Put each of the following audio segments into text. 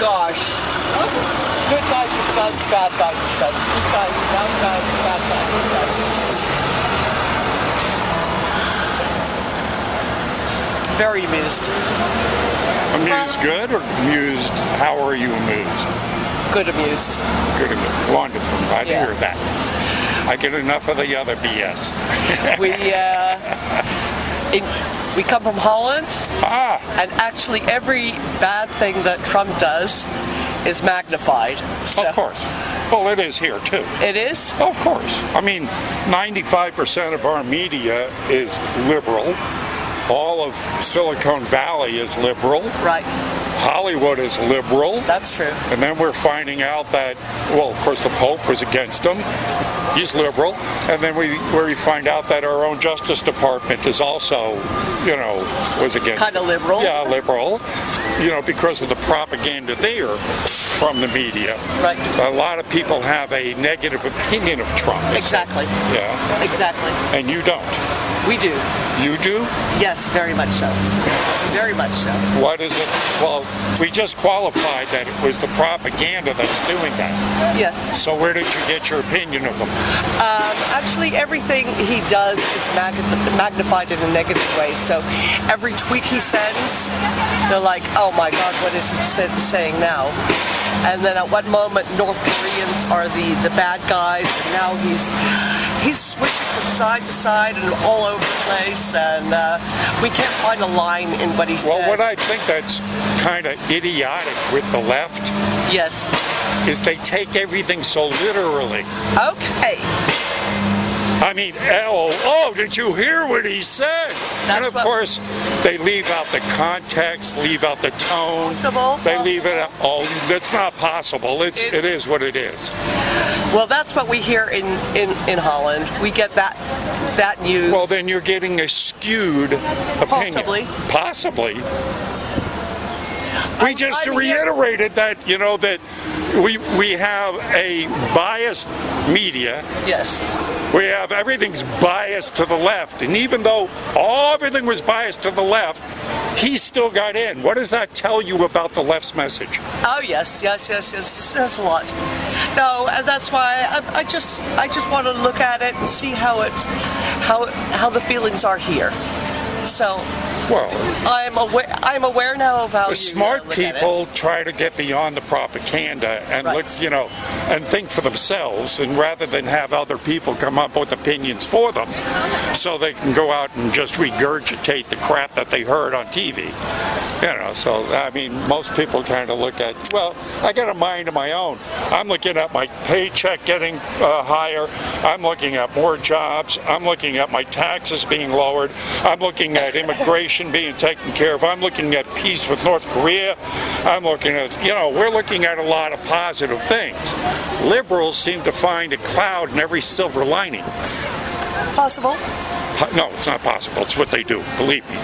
gosh. Good guys with guns, bad guys with guns. Good guys, bad guys, bad guys with guns. Very amused. Amused good or amused? How are you amused? Good amused. Good amused. Wonderful. Glad to hear that. I get enough of the other BS. We come from Holland, and actually every bad thing that Trump does is magnified. So. Of course. Well, it is here, too. It is? Of course. I mean, 95% of our media is liberal. All of Silicon Valley is liberal. Right. Hollywood is liberal. That's true. And then we're finding out that, well, of course, the Pope was against him. He's liberal. And then we find out that our own Justice Department is also, was against kind of liberal. Yeah, liberal. Because of the propaganda there from the media. Right. A lot of people have a negative opinion of Trump. Exactly. Yeah. Exactly. And you don't. We do. You do? Yes, very much so. Very much so. What is it? Well, we just qualified that it was the propaganda that's doing that. Yes. So where did you get your opinion of him? Actually, everything he does is magnified in a negative way. So every tweet he sends, they're like, oh my God, what is he saying now? And then at one moment, North Koreans are the bad guys, and now he's switching from side to side and all over the place, and we can't find a line in what he says. Well, what I think that's kind of idiotic with the left, yes, is they take everything so literally. Okay. I mean, did you hear what he said? And of course, they leave out the context, leave out the tone. They leave it out. Oh, that's not possible. It is what it is. Well, that's what we hear in Holland. We get that news. Well, then you're getting a skewed opinion. Possibly. We just reiterated that, that we have a biased media. Yes. We have everything's biased to the left. And even though everything was biased to the left, he still got in. What does that tell you about the left's message? Oh, yes. It says a lot. No, and that's why I just want to look at it and see how the feelings are here. So, well, I'm aware now of how smart people try to get beyond the propaganda and look, and think for themselves, and rather than have other people come up with opinions for them, so they can go out and just regurgitate the crap that they heard on TV. So I mean, most people kind of look at, well, I got a mind of my own. I'm looking at my paycheck getting higher. I'm looking at more jobs. I'm looking at my taxes being lowered. I'm looking at immigration being taken care of. I'm looking at peace with North Korea. I'm looking at, we're looking at a lot of positive things. Liberals seem to find a cloud in every silver lining. Possible? No, it's not possible. It's what they do. Believe me.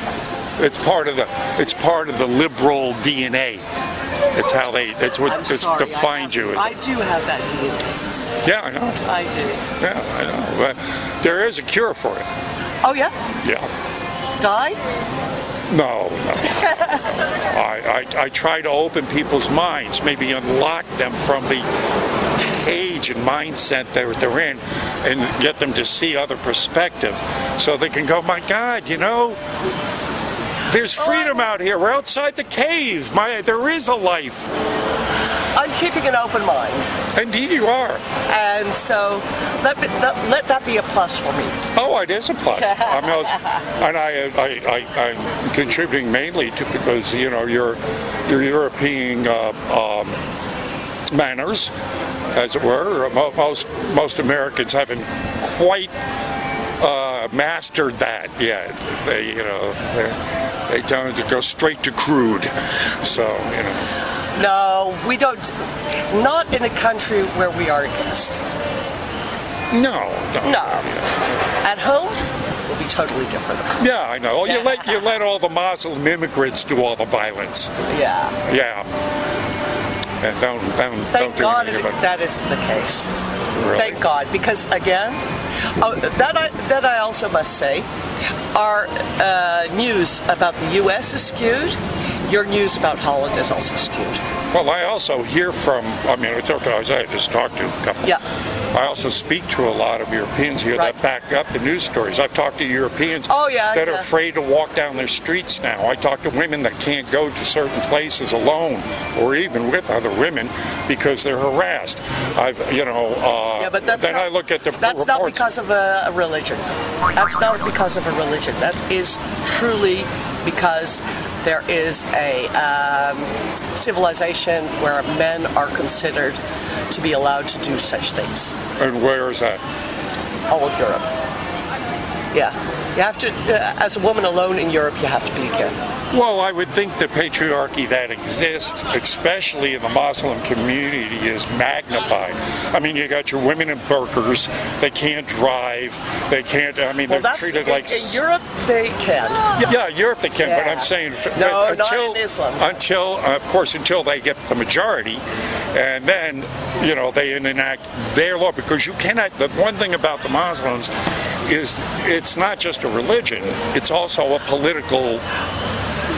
It's part of the liberal DNA. That's what defines you. I do have that DNA. Yeah, I know. I do. Yeah, I know. But there is a cure for it. Oh, yeah? Yeah. Die? No. I try to open people's minds, maybe unlock them from the cage and mindset that they're in, and get them to see other perspective, so they can go, my God, there's freedom out here. We're outside the cave. There is a life. I'm keeping an open mind. Indeed you are. And so let that be a plus for me. Oh, it is a plus. I'm contributing mainly because, your European manners, as it were. Most Americans haven't quite mastered that yet. They tend to go straight to crude. So, No, we don't. Not in a country where we are a guest. No. At home, will be totally different. Yeah, I know. You let all the Muslim immigrants do all the violence. Yeah. Yeah. And don't Thank do God anything about that isn't the case. Really? Thank God, because again, that I also must say, our news about the U.S. is skewed. your news about Holland is also skewed. Well, I also hear from, I talked to Isaiah, just talked to a couple. Yeah. I also speak to a lot of Europeans here that back up the news stories. I've talked to Europeans that are afraid to walk down their streets now. I talk to women that can't go to certain places alone or even with other women because they're harassed. But I look at the that's reports. Not because of a religion. That's not because of a religion. That is truly because there is a civilization where men are considered to be allowed to do such things. And where is that? All of Europe. Yeah. You have to, as a woman alone in Europe, you have to be careful. Well, I would think the patriarchy that exists, especially in the Muslim community, is magnified. You got your women in burqas. They can't drive. They can't, they're treated like... In Europe, they can. Yeah, Europe they can, but I'm saying... No, not in Islam. Until they get the majority, and then, they enact their law, because you cannot... The one thing about the Muslims is it's not just a religion, it's also a political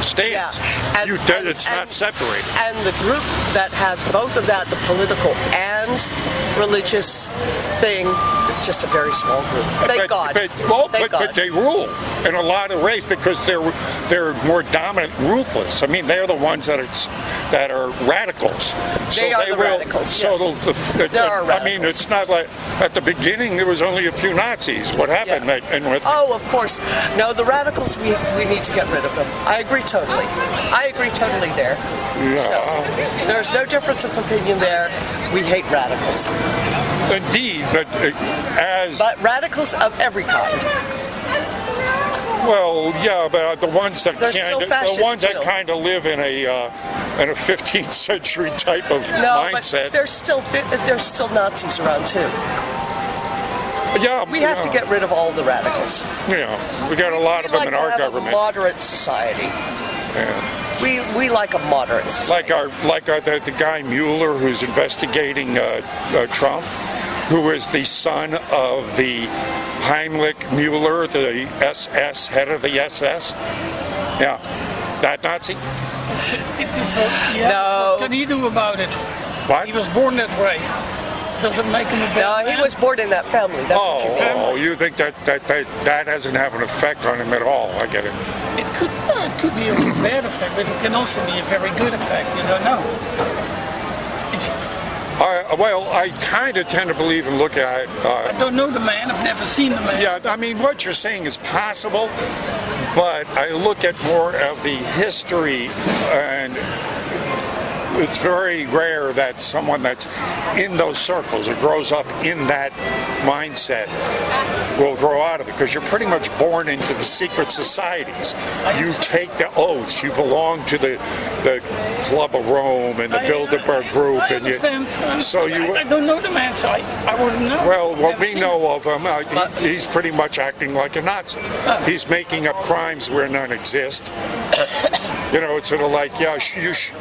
stance. Yeah. It's not separated. And the group that has both of that, the political and religious thing, is just a very small group. Thank God. But they rule in a lot of ways because they're more dominant, ruthless. They're the ones that are radicals. They are the radicals. There are radicals. It's not like at the beginning there was only a few Nazis. What happened? Yeah. Of course. No, the radicals, we need to get rid of them. I agree totally. There. Yeah. So, there's no difference of opinion there. We hate radicals. Indeed, but radicals of every kind. Well, yeah, but the ones that kind of live in a 15th century type of mindset. But there's still Nazis around too. Yeah, we have to get rid of all the radicals. Yeah, we got a lot of them in our government. A moderate society. Yeah. We like a moderate society. The guy Mueller who's investigating Trump, who is the son of the Heimlich Mueller, the SS, head of the SS. Yeah, that Nazi. No. What can he do about it? What? He was born that way. Doesn't make him a bad man. He was born in that family. That's you think that doesn't have an effect on him at all? I get it. It could be a bad effect, but it can also be a very good effect. You don't know. I kind of tend to believe and look at... I don't know the man. I've never seen the man. Yeah, what you're saying is possible, but I look at more of the history, and it's very rare that someone that's in those circles or grows up in that mindset will grow out of it, because you're pretty much born into the secret societies. You take the oaths. You belong to the Club of Rome and the Bilderberg Group. I understand. I don't know the man, so I wouldn't know. Well, what we know of him, he's pretty much acting like a Nazi. He's making up crimes where none exist. It's sort of like,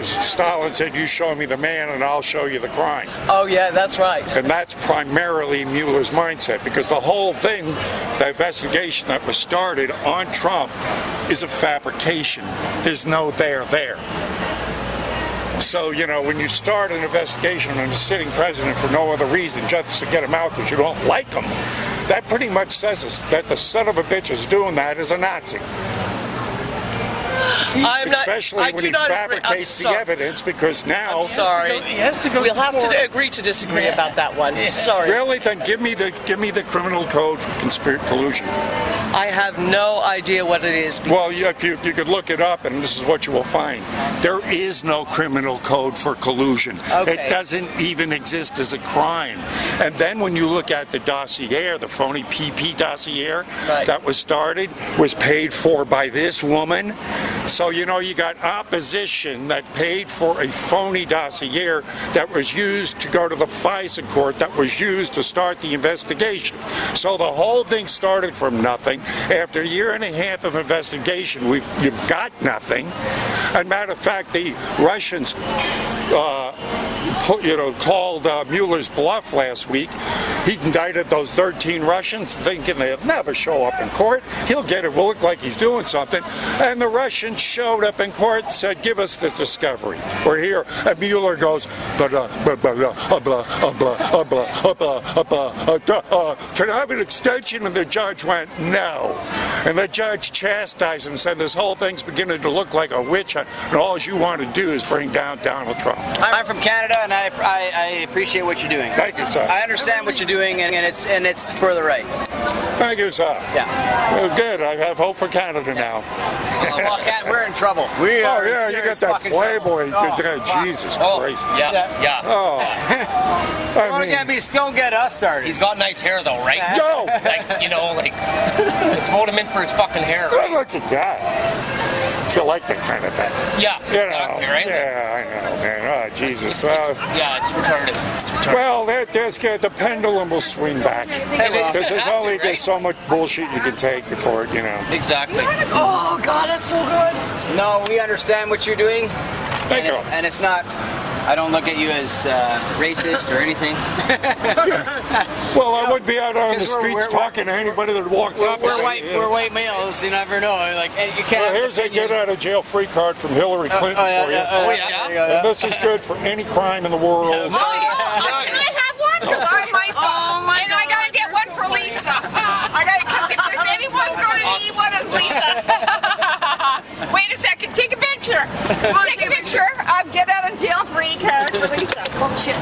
Stalin said, you show me the man and I'll show you the crime. Oh, yeah, that's right. And that's primarily Mueller's mindset, because the whole thing, the investigation that was started on Trump, is a fabrication. There's no there. So, when you start an investigation on a sitting president for no other reason, just to get him out because you don't like him, that pretty much says that the son of a bitch is doing that is a Nazi. Especially when he fabricates the evidence, because now... I'm sorry. We'll have to agree to disagree about that one. Yeah. Sorry. Really? Then give me the criminal code for collusion. I have no idea what it is. Well, if you could look it up, and this is what you will find. There is no criminal code for collusion. Okay. It doesn't even exist as a crime. And then when you look at the dossier, the phony PP dossier that was started, was paid for by this woman. So, you got opposition that paid for a phony dossier that was used to go to the FISA court, that was used to start the investigation. So the whole thing started from nothing. After a year and a half of investigation, you've got nothing. As a matter of fact, the Russians called Mueller's bluff last week. He indicted those 13 Russians, thinking they'll never show up in court. He'll get it. Will look like he's doing something. And the Russians showed up in court and said, give us the discovery. We're here. And Mueller goes, can I have an extension? And the judge went, no. And the judge chastised him and said, this whole thing's beginning to look like a witch hunt, and all you want to do is bring down Donald Trump. I'm from Canada, and I appreciate what you're doing. Thank you, sir. I understand what you're doing, and it's for the right. Thank you, sir. Yeah. Well, good. I have hope for Canada now. Well, we're in trouble. We oh, are yeah, you got that Playboy. Jesus Christ. Yeah. Oh. Don't get us started. He's got nice hair, though, right? No. Let's vote him in for his fucking hair. Good looking guy. You like that kind of thing. Yeah, exactly, right? Yeah, I know, man. Oh, Jesus. It's retarded. Well, the pendulum will swing back. Because there's so much bullshit you can take before it, Exactly. Oh, God, that's so good. No, we understand what you're doing. Thank you. And it's not... I don't look at you as racist or anything. Well, I would be out on the streets talking to anybody that walks up. We're white males. You never know. You can't. Well, here's a get out of jail free card from Hillary Clinton for you. Yeah. And this is good for any crime in the world. Can I have one? Because I might. And I gotta get one for Lisa. Because if there's anyone going to need one, it's Lisa. Wait a second. Take a picture. Take a picture. Get out of jail free card for Lisa. Oh shit.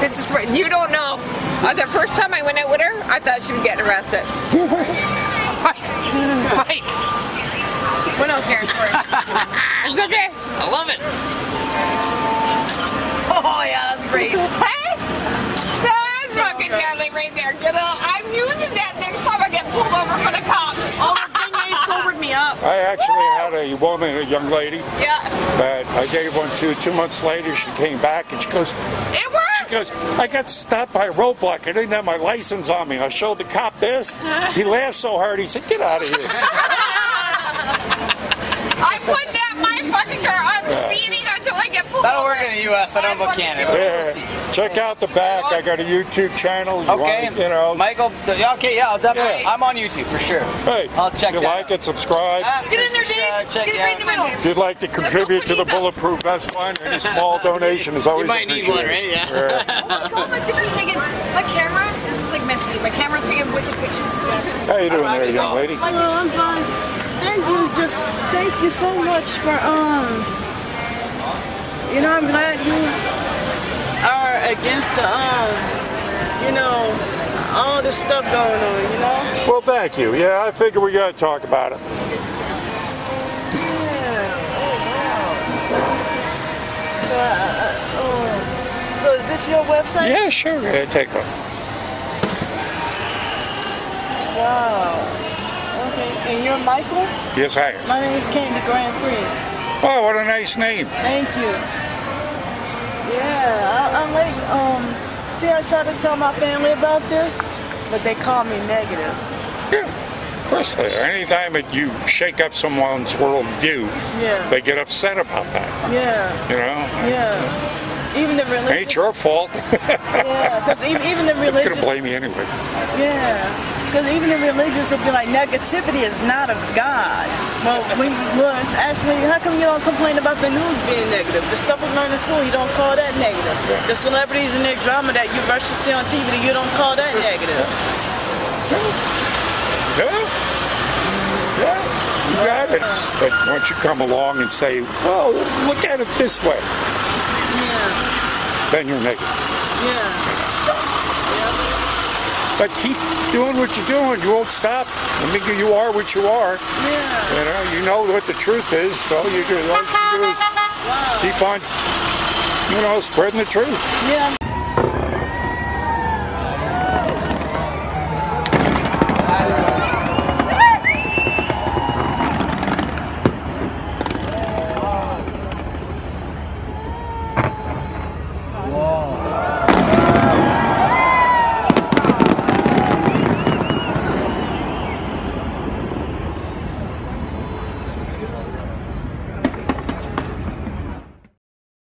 This is for you. Don't know. The first time I went out with her, I thought she was getting arrested. Mike. Well, no, Karen, sorry. It's okay. I love it. Oh yeah, that's great. Hey, that's fucking deadly right there. Get out. I'm using that next time I get pulled over for the cops. Oh, the thing they sobered me up. I actually had a young lady. Yeah. That I gave one to. 2 months later, she came back and she goes, It worked. She goes, I got stopped by a roadblock. I didn't have my license on me. I showed the cop this. He laughed so hard, he said, get out of here. I'm putting that my fucking car. I'm speeding until I get pulled That'll over. work in the U.S. I don't know about Canada. Yeah. Check out the back. I got a YouTube channel. Okay. Michael. Okay, yeah, I'll definitely. Yeah. I'm on YouTube for sure. Hey, I'll check you that like it, subscribe. Get in there, Dave. Check Get right in the middle. If you'd like to contribute to the Bulletproof Vest Fund, any small donation is always You might need one, right? Yeah. My picture's taking. My camera. This is like meant to be. My camera's taking wicked pictures. How you doing there, young lady? Hello, I'm fine. Thank you so much for I'm glad you are against the all this stuff going on, Well, thank you. Yeah, I figure we gotta talk about it. So is this your website? Yeah, sure. Yeah, take one. Wow. Okay. And you're Michael? Yes, I am. My name is Candy Grand Free. Oh, what a nice name. Thank you. Yeah, I'm like, see, I try to tell my family about this, but they call me negative. Yeah, of course they are. Anytime that you shake up someone's worldview, they get upset about that. Yeah. Yeah. Even the religious. Ain't your fault. Yeah, because even the religious. You're gonna blame me anyway. Yeah, because even the religious will be like, negativity is not of God. Well, it's actually, how come you don't complain about the news being negative? The stuff we learn in school, you don't call that negative. The celebrities and their drama that you rush to see on TV, you don't call that negative. Yeah, you got it. But once you come along and say, well, look at it this way, then you're negative. But keep doing what you're doing. You won't stop. I mean, you are what you are. You know what the truth is, so all you do is keep on, spreading the truth.